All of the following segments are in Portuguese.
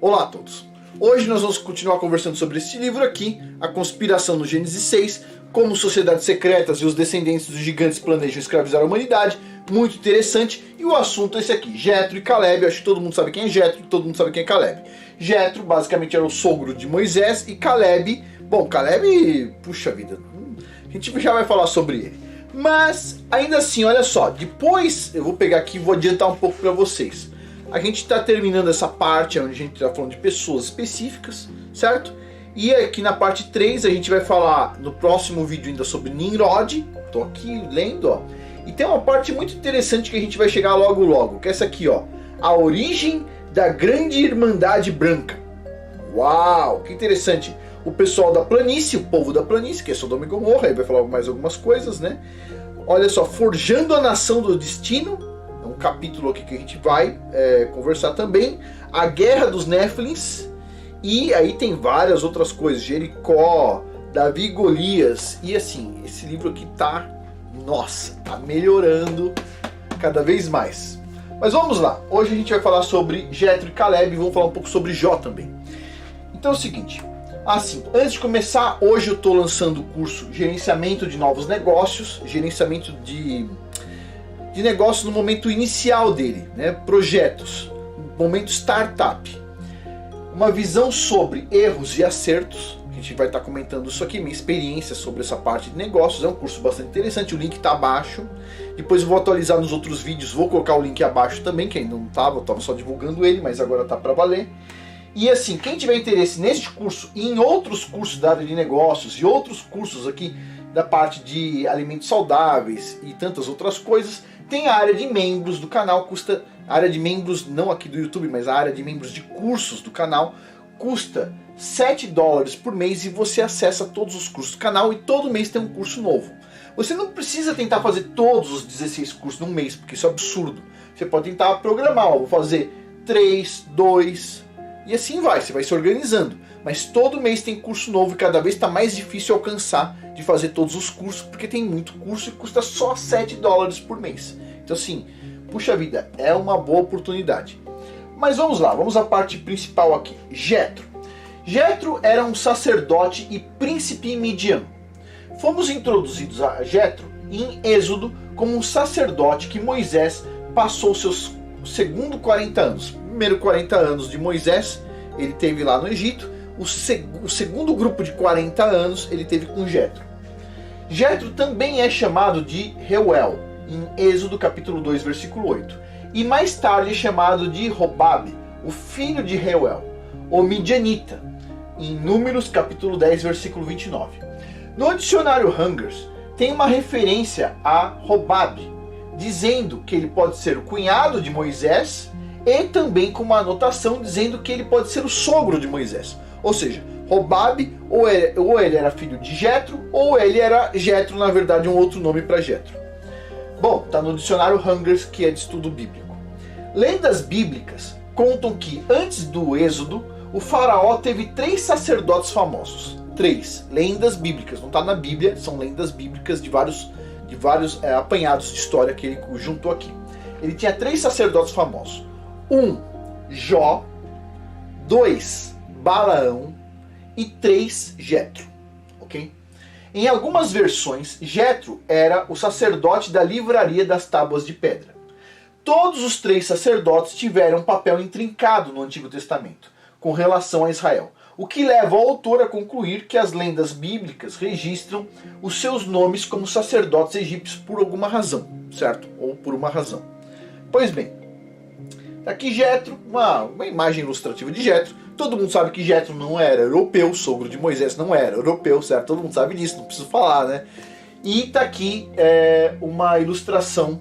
Olá a todos! Hoje nós vamos continuar conversando sobre este livro aqui, A Conspiração no Gênesis 6, como sociedades secretas e os descendentes dos gigantes planejam escravizar a humanidade. Muito interessante. E o assunto é esse aqui, Jetro e Caleb. Acho que todo mundo sabe quem é Jetro, todo mundo sabe quem é Caleb. Jetro basicamente era o sogro de Moisés e Caleb... Bom, Caleb, puxa vida, a gente já vai falar sobre ele. Mas, ainda assim, olha só, depois eu vou pegar aqui e vou adiantar um pouco para vocês. A gente está terminando essa parte onde a gente está falando de pessoas específicas, certo? E aqui na parte 3 a gente vai falar no próximo vídeo ainda sobre Nimrod. Tô aqui lendo, ó. E tem uma parte muito interessante que a gente vai chegar logo logo, que é essa aqui, ó. A origem da grande Irmandade Branca. Uau, que interessante. O pessoal da planície, o povo da planície, que é Sodoma e Gomorra, aí vai falar mais algumas coisas, né? Olha só, forjando a nação do destino. É um capítulo aqui que a gente vai conversar também. A Guerra dos Néfilins. E aí tem várias outras coisas. Jericó, Davi e Golias. E assim, esse livro aqui tá... Nossa, tá melhorando cada vez mais. Mas vamos lá. Hoje a gente vai falar sobre Jetro e Caleb. E vamos falar um pouco sobre Jó também. Então é o seguinte. Assim, antes de começar, hoje eu estou lançando o curso Gerenciamento de Novos Negócios. Gerenciamento de negócios no momento inicial dele, né? Projetos, momento startup, uma visão sobre erros e acertos. A gente vai estar comentando isso aqui, minha experiência sobre essa parte de negócios. É um curso bastante interessante, o link está abaixo. Depois eu vou atualizar nos outros vídeos, vou colocar o link abaixo também, que ainda não estava, eu estava só divulgando ele, mas agora está para valer. E assim, quem tiver interesse neste curso e em outros cursos da área de negócios e outros cursos aqui da parte de alimentos saudáveis e tantas outras coisas, tem a área de membros do canal, custa, a área de membros não aqui do YouTube, mas a área de membros de cursos do canal, custa $7 por mês e você acessa todos os cursos do canal e todo mês tem um curso novo. Você não precisa tentar fazer todos os 16 cursos num mês, porque isso é absurdo. Você pode tentar programar, ó, vou fazer 3, 2... E assim vai, você vai se organizando. Mas todo mês tem curso novo e cada vez está mais difícil alcançar de fazer todos os cursos, porque tem muito curso e custa só $7 por mês. Então assim, puxa vida, é uma boa oportunidade. Mas vamos lá, vamos à parte principal aqui. Jetro. Jetro era um sacerdote e príncipe midian. Fomos introduzidos a Jetro em Êxodo como um sacerdote que Moisés passou seus segundo 40 anos. Primeiro 40 anos de Moisés, ele teve lá no Egito. O segundo grupo de 40 anos, ele teve com Jetro. Jetro também é chamado de Reuel, em Êxodo capítulo 2, versículo 8. E mais tarde é chamado de Robabe, o filho de Reuel, o midianita, em Números capítulo 10, versículo 29. No dicionário Hungers, tem uma referência a Robabe, dizendo que ele pode ser o cunhado de Moisés, e também com uma anotação dizendo que ele pode ser o sogro de Moisés. Ou seja, Robabe ou ele era filho de Jetro, ou ele era Jetro, na verdade um outro nome para Jetro. Bom, está no dicionário Hungers, que é de estudo bíblico. Lendas bíblicas contam que antes do Êxodo, o faraó teve 3 sacerdotes famosos. 3 lendas bíblicas, não está na Bíblia, são lendas bíblicas de vários apanhados de história que ele juntou aqui. Ele tinha 3 sacerdotes famosos. 1, Jó. 2, Balaão. E 3, Jetro. Ok? Em algumas versões, Jetro era o sacerdote da livraria das tábuas de pedra. Todos os 3 sacerdotes tiveram um papel intrincado no Antigo Testamento, com relação a Israel. O que leva o autor a concluir que as lendas bíblicas registram os seus nomes como sacerdotes egípcios por alguma razão, certo? Ou por uma razão. Pois bem, aqui Jetro, uma imagem ilustrativa de Jetro. Todo mundo sabe que Jetro não era europeu, o sogro de Moisés não era europeu, certo? Todo mundo sabe disso, não preciso falar, né? E tá aqui uma ilustração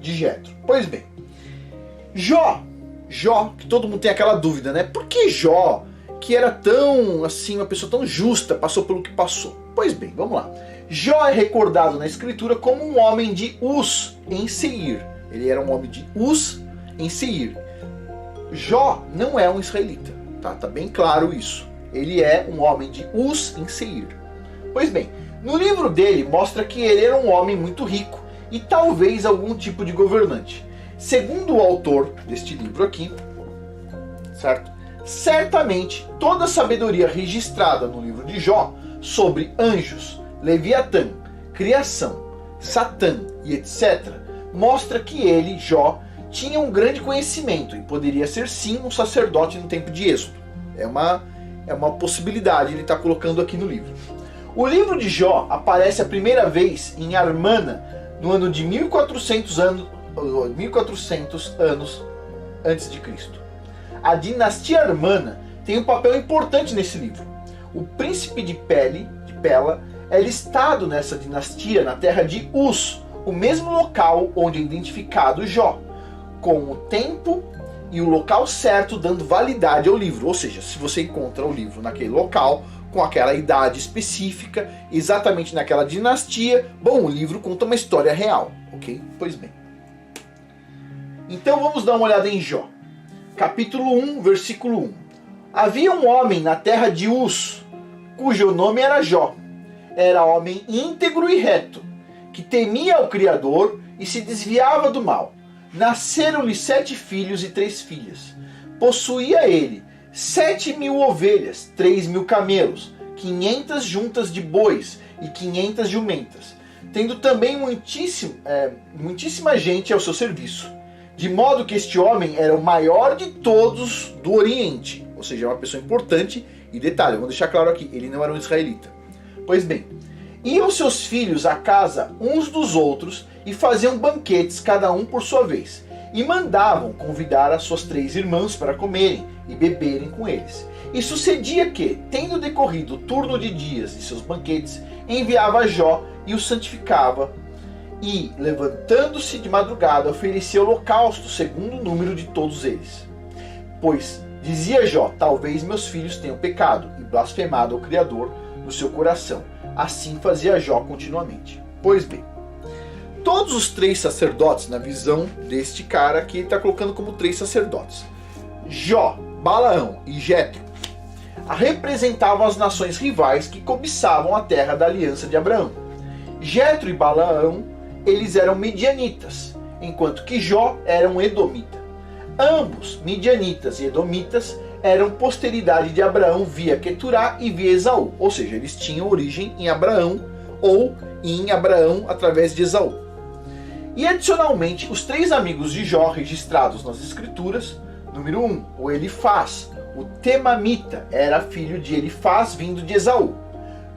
de Jetro. Pois bem, Jó, que todo mundo tem aquela dúvida, né? Por que Jó, que era tão, assim, uma pessoa tão justa, passou pelo que passou? Pois bem, vamos lá. Jó é recordado na escritura como um homem de Uz, em Seir. Ele era um homem de Uz, em Seir. Jó não é um israelita, tá bem claro isso. Ele é um homem de Uz, em Seir. Pois bem, no livro dele mostra que ele era um homem muito rico e talvez algum tipo de governante. Segundo o autor deste livro aqui, certo? Certamente, toda a sabedoria registrada no livro de Jó sobre anjos, Leviatã, criação, Satã e etc., mostra que ele, Jó, tinha um grande conhecimento e poderia ser sim um sacerdote no tempo de Êxodo. É uma possibilidade ele está colocando aqui no livro. O livro de Jó aparece a primeira vez em Armana no ano de 1400 anos antes de Cristo. A dinastia Armana tem um papel importante nesse livro. O príncipe de Pela é listado nessa dinastia na terra de Uz, o mesmo local onde é identificado Jó, com o tempo e o local certo dando validade ao livro. Ou seja, se você encontra o livro naquele local, com aquela idade específica, exatamente naquela dinastia, bom, o livro conta uma história real, ok? Pois bem. Então vamos dar uma olhada em Jó. Capítulo 1, versículo 1. Havia um homem na terra de Uz, cujo nome era Jó. Era homem íntegro e reto, que temia ao Criador e se desviava do mal. Nasceram-lhe 7 filhos e 3 filhas. Possuía ele 7.000 ovelhas, 3.000 camelos, 500 juntas de bois e 500 jumentas, tendo também muitíssima gente ao seu serviço. De modo que este homem era o maior de todos do Oriente, ou seja, uma pessoa importante. E detalhe, vamos deixar claro aqui, ele não era um israelita. Pois bem, iam seus filhos à casa uns dos outros e faziam banquetes cada um por sua vez, e mandavam convidar as suas 3 irmãs para comerem e beberem com eles. E sucedia que, tendo decorrido o turno de dias de seus banquetes, enviava Jó e o santificava, e, levantando-se de madrugada, oferecia holocausto segundo o número de todos eles. Pois, dizia Jó, talvez meus filhos tenham pecado e blasfemado ao Criador no seu coração. Assim fazia Jó continuamente. Pois bem, todos os 3 sacerdotes, na visão deste cara que ele está colocando como 3 sacerdotes, Jó, Balaão e Jetro, representavam as nações rivais que cobiçavam a terra da aliança de Abraão. Jetro e Balaão, eles eram medianitas, enquanto que Jó era um edomita. Ambos, midianitas e edomitas, eram posteridade de Abraão via Queturá e via Esaú, ou seja, eles tinham origem em Abraão ou em Abraão através de Esaú. E adicionalmente, os 3 amigos de Jó registrados nas escrituras, número 1, o Elifaz, o Temamita, era filho de Elifaz vindo de Esaú.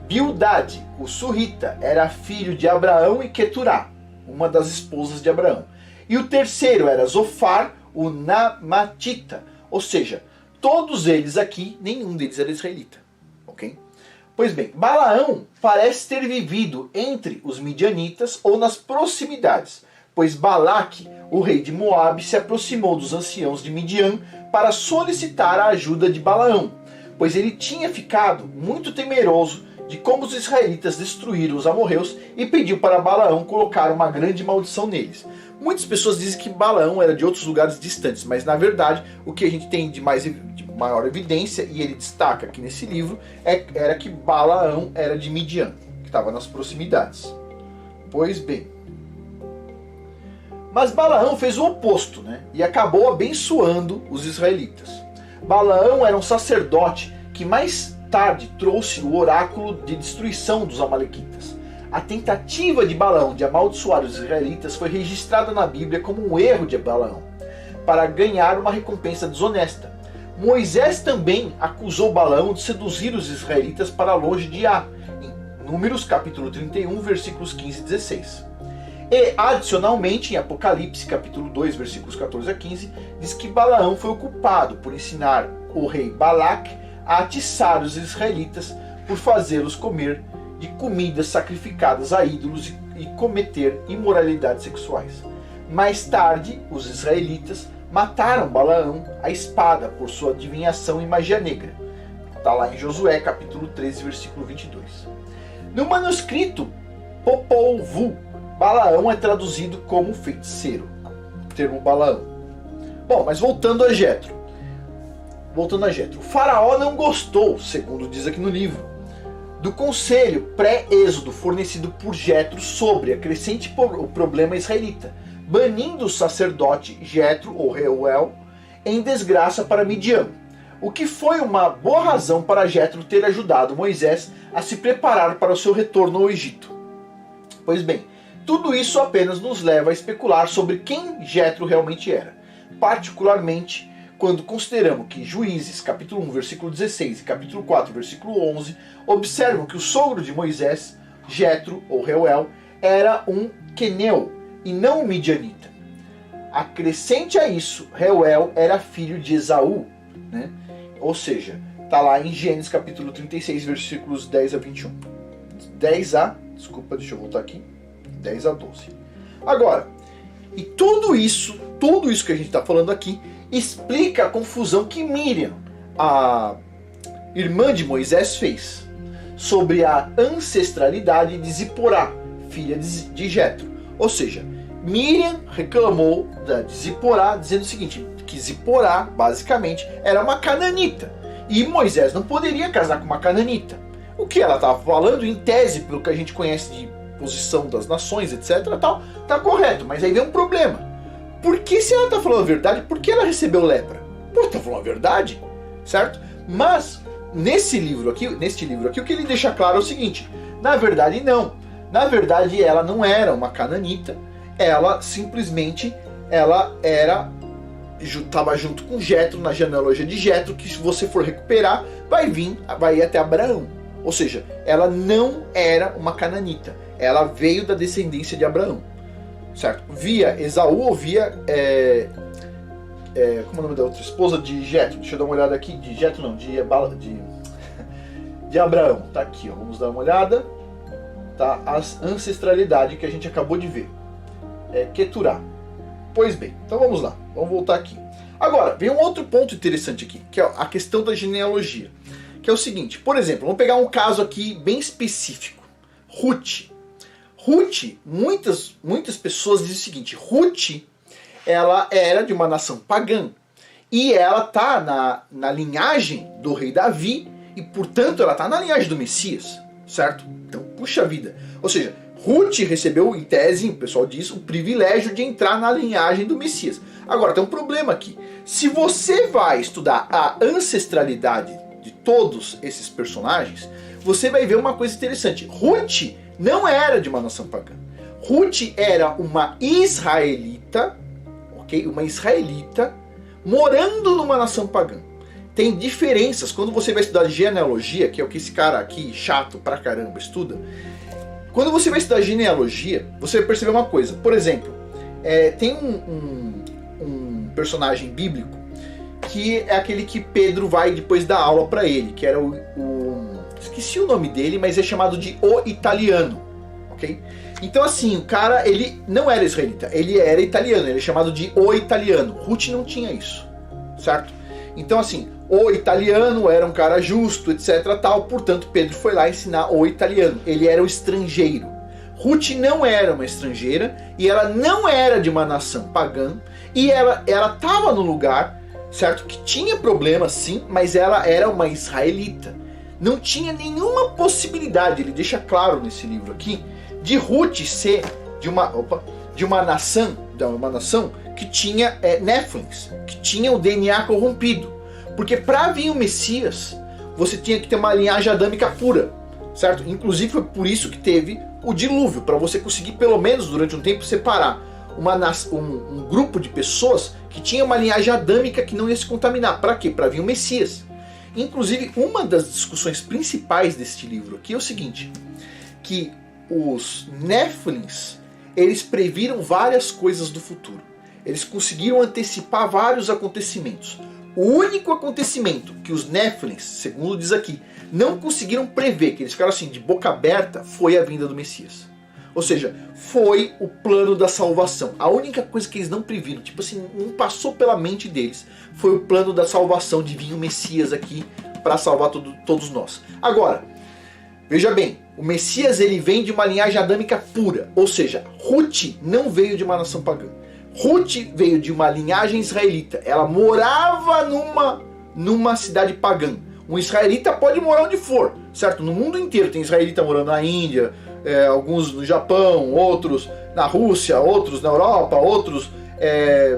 Bildade, o Surrita, era filho de Abraão e Queturá, uma das esposas de Abraão. E o terceiro era Zofar, o Namatita, ou seja, todos eles aqui, nenhum deles era israelita, ok? Pois bem, Balaão parece ter vivido entre os midianitas ou nas proximidades, pois Balaque, o rei de Moabe, se aproximou dos anciãos de Midian para solicitar a ajuda de Balaão, pois ele tinha ficado muito temeroso de como os israelitas destruíram os amorreus e pediu para Balaão colocar uma grande maldição neles. Muitas pessoas dizem que Balaão era de outros lugares distantes, mas na verdade o que a gente tem de maior evidência, e ele destaca aqui nesse livro, era que Balaão era de Midian, que estava nas proximidades. Pois bem, mas Balaão fez o oposto, né? E acabou abençoando os israelitas. Balaão era um sacerdote que mais tarde trouxe o oráculo de destruição dos amalequitas. A tentativa de Balaão de amaldiçoar os israelitas foi registrada na Bíblia como um erro de Balaão, para ganhar uma recompensa desonesta. Moisés também acusou Balaão de seduzir os israelitas para longe de Á, em Números capítulo 31, versículos 15 e 16. E, adicionalmente, em Apocalipse capítulo 2, versículos 14 a 15, diz que Balaão foi o culpado por ensinar o rei Balaque a atiçar os israelitas por fazê-los comer de comidas sacrificadas a ídolos e cometer imoralidades sexuais. Mais tarde, os israelitas mataram Balaão à espada por sua adivinhação e magia negra. Está lá em Josué capítulo 13, versículo 22. No manuscrito Popol Vuh, Balaão é traduzido como feiticeiro, o termo Balaão. Bom, mas voltando a Jetro. O faraó não gostou, segundo diz aqui no livro, do conselho pré-êxodo fornecido por Jetro sobre a crescente problema israelita, banindo o sacerdote Jetro, ou Reuel, em desgraça para Midian. o que foi uma boa razão para Jétro ter ajudado Moisés a se preparar para o seu retorno ao Egito. Pois bem, tudo isso apenas nos leva a especular sobre quem Jétro realmente era, particularmente quando consideramos que Juízes, capítulo 1, versículo 16 e capítulo 4, versículo 11, observam que o sogro de Moisés, Jétro, ou Reuel, era um queneu e não um midianita. Acrescente a isso, Reuel era filho de Esaú, né? Ou seja, está lá em Gênesis capítulo 36, versículos 10 a 21. 10 a 12. Agora, e tudo isso que a gente está falando aqui, explica a confusão que Miriam, a irmã de Moisés, fez sobre a ancestralidade de Zipporá, filha de Jétro. Ou seja, Miriam reclamou de Zipporá, dizendo o seguinte, que Zipporá, basicamente, era uma cananita. E Moisés não poderia casar com uma cananita. O que ela estava falando, em tese, pelo que a gente conhece de posição das nações, etc, tal, tá correto. Mas aí vem um problema. Porque se ela está falando a verdade, por que ela recebeu lepra? Pô, tá falando a verdade, certo? Mas, neste livro aqui, o que ele deixa claro é o seguinte, na verdade não. Na verdade, ela não era uma cananita, ela simplesmente, estava junto com Jétro, na genealogia de Jétro, que se você for recuperar, vai ir até Abraão. Ou seja, ela não era uma cananita, ela veio da descendência de Abraão, certo? Via Esaú ou via, como é o nome da outra esposa de Jétro? Deixa eu dar uma olhada aqui, de Jétro não, de Abraão, tá aqui, ó. Vamos dar uma olhada, tá? A ancestralidade que a gente acabou de ver, Queturá. Pois bem, então vamos lá, vamos voltar aqui. Agora, vem um outro ponto interessante aqui, que é a questão da genealogia, que é o seguinte, por exemplo, vamos pegar um caso aqui bem específico, Ruth. Ruth, muitas pessoas dizem o seguinte, Ruth, ela era de uma nação pagã, e ela está na linhagem do rei Davi, e portanto ela está na linhagem do Messias, certo? Então, puxa vida, ou seja, Ruth recebeu, em tese, o pessoal diz, o privilégio de entrar na linhagem do Messias. Agora, tem um problema aqui. Se você vai estudar a ancestralidade de todos esses personagens, você vai ver uma coisa interessante. Ruth não era de uma nação pagã. Ruth era uma israelita, ok? Uma israelita morando numa nação pagã. Tem diferenças. Quando você vai estudar genealogia, que é o que esse cara aqui, chato pra caramba, estuda, quando você vai estudar genealogia, você vai perceber uma coisa. Por exemplo, tem um personagem bíblico que é aquele que Pedro vai depois dar aula para ele, que era esqueci o nome dele, mas é chamado de O Italiano, ok? Então assim, o cara, ele não era israelita, ele era italiano, ele é chamado de O Italiano. Ruth não tinha isso, certo? Então assim, o italiano era um cara justo, etc, tal, portanto Pedro foi lá ensinar o italiano, ele era o estrangeiro. Ruth não era uma estrangeira, e ela não era de uma nação pagã, e ela estava no lugar, certo, que tinha problema sim, mas ela era uma israelita. Não tinha nenhuma possibilidade, ele deixa claro nesse livro aqui, de Ruth ser de uma nação que tinha Néfilins, que tinha o DNA corrompido. Porque para vir o Messias, você tinha que ter uma linhagem adâmica pura, certo? Inclusive foi por isso que teve o dilúvio, para você conseguir pelo menos durante um tempo separar um grupo de pessoas que tinha uma linhagem adâmica que não ia se contaminar. Para quê? Para vir o Messias. Inclusive, uma das discussões principais deste livro aqui é o seguinte, que os Néfilins, eles previram várias coisas do futuro. Eles conseguiram antecipar vários acontecimentos. O único acontecimento que os Néfilins, segundo diz aqui, não conseguiram prever, que eles ficaram assim de boca aberta, foi a vinda do Messias. Ou seja, foi o plano da salvação. A única coisa que eles não previram, tipo assim, não passou pela mente deles, foi o plano da salvação, de vir o Messias aqui para salvar todos nós. Agora, veja bem, o Messias ele vem de uma linhagem adâmica pura, ou seja, Ruth não veio de uma nação pagã. Ruth veio de uma linhagem israelita. Ela morava numa cidade pagã. Um israelita pode morar onde for, certo? No mundo inteiro tem israelita morando na Índia, alguns no Japão, outros na Rússia, outros na Europa, outros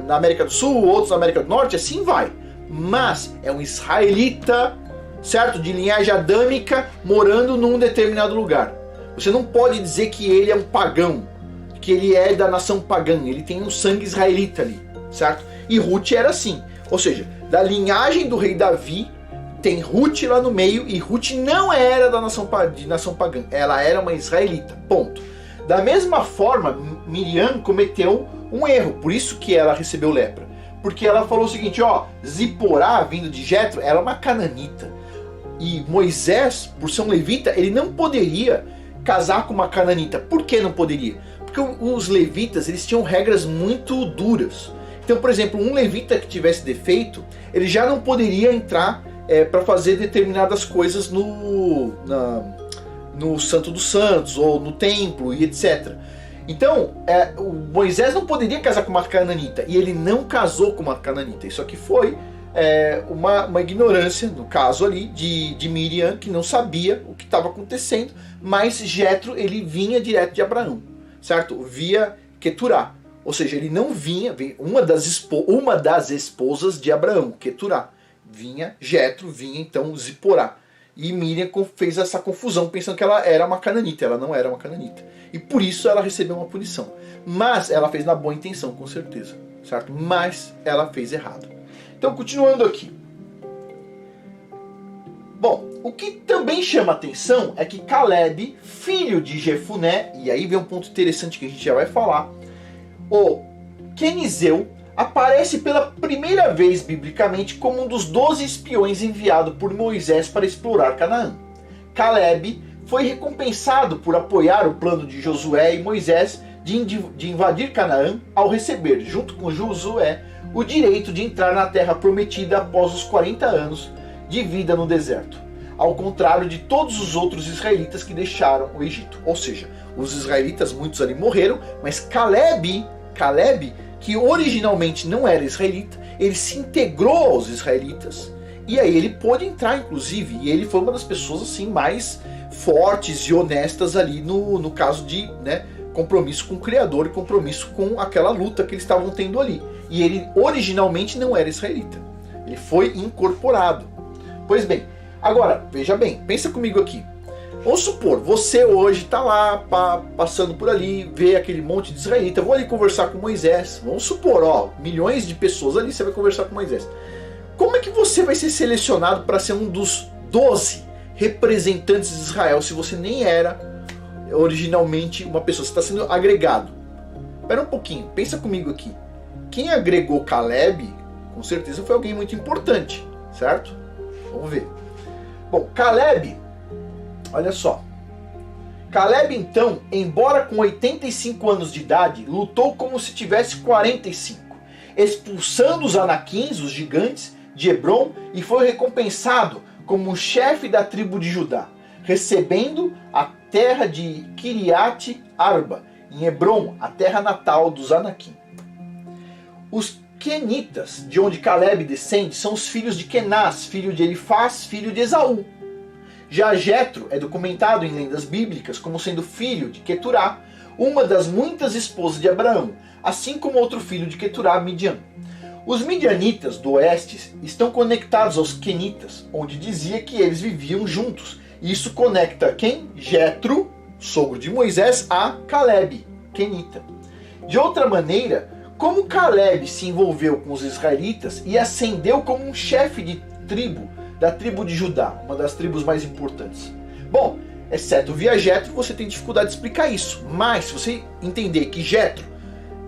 na América do Sul, outros na América do Norte, assim vai. mas é um israelita, certo? De linhagem adâmica, morando num determinado lugar. Você não pode dizer que ele é um pagão, que ele é da nação pagã, ele tem um sangue israelita ali, certo? E Ruth era assim, ou seja, da linhagem do rei Davi, tem Ruth lá no meio, e Ruth não era da nação pagã, ela era uma israelita, ponto. Da mesma forma, Miriam cometeu um erro, por isso que ela recebeu lepra. Porque ela falou o seguinte, ó, Ziporá, vindo de Jetro, era uma cananita. E Moisés, por ser um levita, ele não poderia casar com uma cananita. Por que não poderia? Porque os levitas, eles tinham regras muito duras. Então, por exemplo, um levita que tivesse defeito, ele já não poderia entrar para fazer determinadas coisas no Santo dos Santos, ou no templo, e etc. Então, o Moisés não poderia casar com uma cananita, e ele não casou com uma cananita. Isso aqui foi uma ignorância, no caso ali, de Miriam, que não sabia o que estava acontecendo, mas Jetro, ele vinha direto de Abraão, certo? Via Queturá. Ou seja, ele não vinha, uma das esposas de Abraão, Queturá. Jetro vinha então Ziporá. E Miriam fez essa confusão pensando que ela era uma cananita. Ela não era uma cananita. E por isso ela recebeu uma punição. Mas ela fez na boa intenção, com certeza. Certo? Mas ela fez errado. Então, continuando aqui. Bom, o que também chama atenção é que Caleb, filho de Jefuné, e aí vem um ponto interessante que a gente já vai falar, o Quenizeu, aparece pela primeira vez biblicamente como um dos 12 espiões enviado por Moisés para explorar Canaã. Caleb foi recompensado por apoiar o plano de Josué e Moisés de invadir Canaã ao receber, junto com Josué, o direito de entrar na terra prometida após os 40 anos de vida no deserto, ao contrário de todos os outros israelitas que deixaram o Egito. Ou seja, os israelitas, muitos ali morreram, mas Caleb, que originalmente não era israelita, ele se integrou aos israelitas, e aí ele pôde entrar, inclusive, e ele foi uma das pessoas assim mais fortes e honestas ali no caso de compromisso com o Criador e compromisso com aquela luta que eles estavam tendo ali. E ele originalmente não era israelita, ele foi incorporado. Pois bem, agora, veja bem, pensa comigo aqui. Vamos supor, você hoje está lá, passando por ali, vê aquele monte de israelita, vou ali conversar com Moisés. Vamos supor, milhões de pessoas ali, você vai conversar com Moisés. Como é que você vai ser selecionado para ser um dos 12 representantes de Israel, se você nem era originalmente uma pessoa, você está sendo agregado? Espera um pouquinho, pensa comigo aqui. Quem agregou Caleb, com certeza foi alguém muito importante, certo? Vamos ver. Bom, Caleb, olha só. Caleb, então, embora com 85 anos de idade, lutou como se tivesse 45, expulsando os anaquins, os gigantes, de Hebron, e foi recompensado como chefe da tribo de Judá, recebendo a terra de Kiriat Arba, em Hebron, a terra natal dos Anaquim. Os Quenitas, de onde Caleb descende, são os filhos de Kenaz, filho de Elifaz, filho de Esaú. Já Jetro é documentado em lendas bíblicas como sendo filho de Queturá, uma das muitas esposas de Abraão, assim como outro filho de Queturá, Midian. Os midianitas do oeste estão conectados aos quenitas, onde dizia que eles viviam juntos. E isso conecta quem? Jetro, sogro de Moisés, a Caleb, quenita. De outra maneira, como Caleb se envolveu com os israelitas e ascendeu como um chefe de tribo, da tribo de Judá, uma das tribos mais importantes. Bom, exceto via Jetro, você tem dificuldade de explicar isso. Mas se você entender que Jetro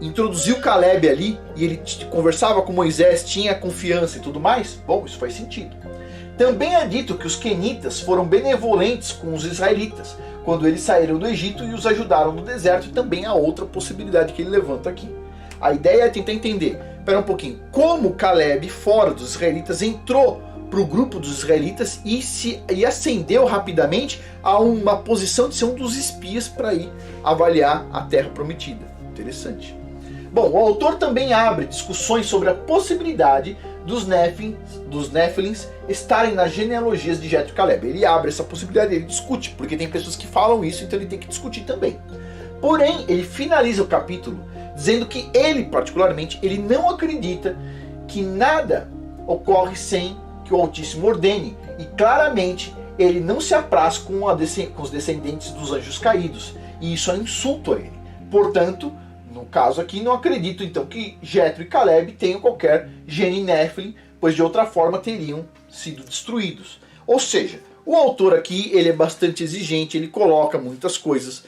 introduziu Caleb ali, e ele conversava com Moisés, tinha confiança e tudo mais, bom, isso faz sentido. Também é dito que os quenitas foram benevolentes com os israelitas, quando eles saíram do Egito e os ajudaram no deserto, e também há outra possibilidade que ele levanta aqui. A ideia é tentar entender, espera um pouquinho, como Caleb, fora dos israelitas, entrou para o grupo dos israelitas e ascendeu rapidamente a uma posição de ser um dos espias para ir avaliar a terra prometida. Interessante. Bom, o autor também abre discussões sobre a possibilidade dos Néfilins estarem nas genealogias de Jetro e Caleb. Ele abre essa possibilidade, ele discute, porque tem pessoas que falam isso, então ele tem que discutir também. Porém, ele finaliza o capítulo dizendo que ele, particularmente, ele não acredita que nada ocorre sem que o Altíssimo ordene, e claramente ele não se apraz com os descendentes dos anjos caídos, e isso é um insulto a ele. Portanto, no caso aqui, não acredito então que Jetro e Caleb tenham qualquer gene Nephilim, pois de outra forma teriam sido destruídos. Ou seja, o autor aqui ele é bastante exigente, ele coloca muitas coisas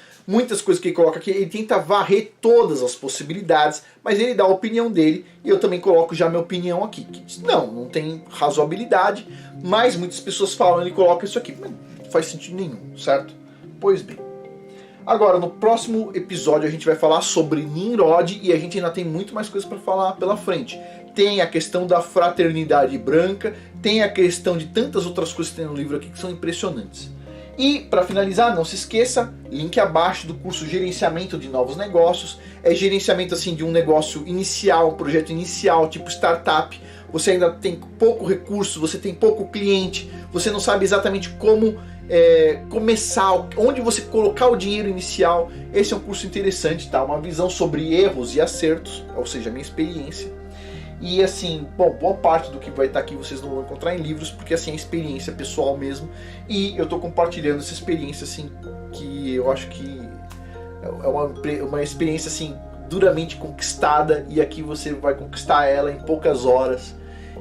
que ele coloca aqui, ele tenta varrer todas as possibilidades, mas ele dá a opinião dele, e eu também coloco já minha opinião aqui, que diz, não tem razoabilidade, mas muitas pessoas falam, ele coloca isso aqui, mas não faz sentido nenhum, certo? Pois bem. Agora, no próximo episódio a gente vai falar sobre Nimrod, e a gente ainda tem muito mais coisas para falar pela frente. Tem a questão da fraternidade branca, tem a questão de tantas outras coisas que tem no livro aqui que são impressionantes. E, para finalizar, não se esqueça, link abaixo do curso Gerenciamento de Novos Negócios. É gerenciamento assim de um negócio inicial, um projeto inicial, tipo startup. Você ainda tem pouco recurso, você tem pouco cliente, você não sabe exatamente como começar, onde você colocar o dinheiro inicial. Esse é um curso interessante, tá? Uma visão sobre erros e acertos, ou seja, a minha experiência. E assim, bom, boa parte do que vai estar aqui vocês não vão encontrar em livros, porque assim é experiência pessoal mesmo. E eu estou compartilhando essa experiência assim, que eu acho que é uma experiência assim duramente conquistada, e aqui você vai conquistar ela em poucas horas.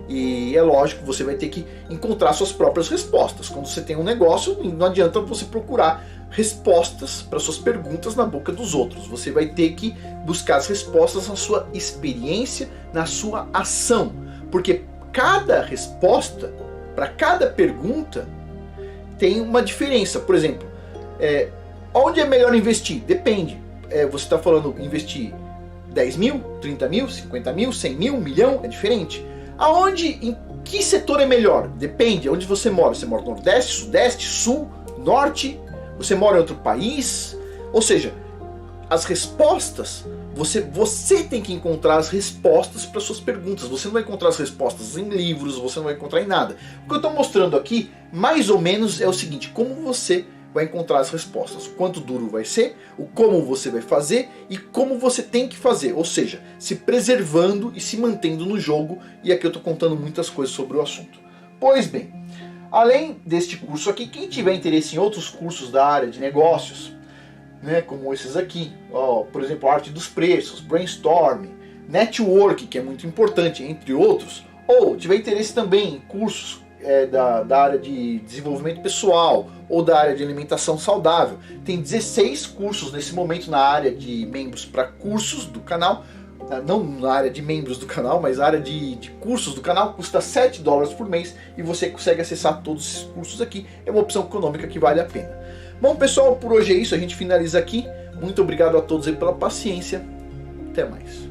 E é lógico, você vai ter que encontrar suas próprias respostas. Quando você tem um negócio, não adianta você procurar respostas para suas perguntas na boca dos outros. Você vai ter que buscar as respostas na sua experiência, na sua ação. Porque cada resposta, para cada pergunta, tem uma diferença. Por exemplo, onde é melhor investir? Depende. Você está falando investir 10 mil, 30 mil, 50 mil, 100 mil, 1 milhão? É diferente. Em que setor é melhor? Depende. Onde você mora? Você mora no Nordeste, Sudeste, Sul, Norte? Você mora em outro país? Ou seja, as respostas, você tem que encontrar as respostas para suas perguntas. Você não vai encontrar as respostas em livros, você não vai encontrar em nada. O que eu estou mostrando aqui, mais ou menos, é o seguinte: como você vai encontrar as respostas, quanto duro vai ser, o como você vai fazer e como você tem que fazer, ou seja, se preservando e se mantendo no jogo. E aqui eu estou contando muitas coisas sobre o assunto. Pois bem, além deste curso aqui, quem tiver interesse em outros cursos da área de negócios, né, como esses aqui, por exemplo, Arte dos Preços, Brainstorming, Network, que é muito importante, entre outros, ou tiver interesse também em cursos da área de desenvolvimento pessoal ou da área de alimentação saudável, tem 16 cursos nesse momento na área de membros para cursos do canal. Não na área de membros do canal, mas na área de cursos do canal. Custa $7 por mês e você consegue acessar todos esses cursos aqui. É uma opção econômica que vale a pena. Bom, pessoal, por hoje é isso, a gente finaliza aqui. Muito obrigado a todos aí pela paciência. Até mais.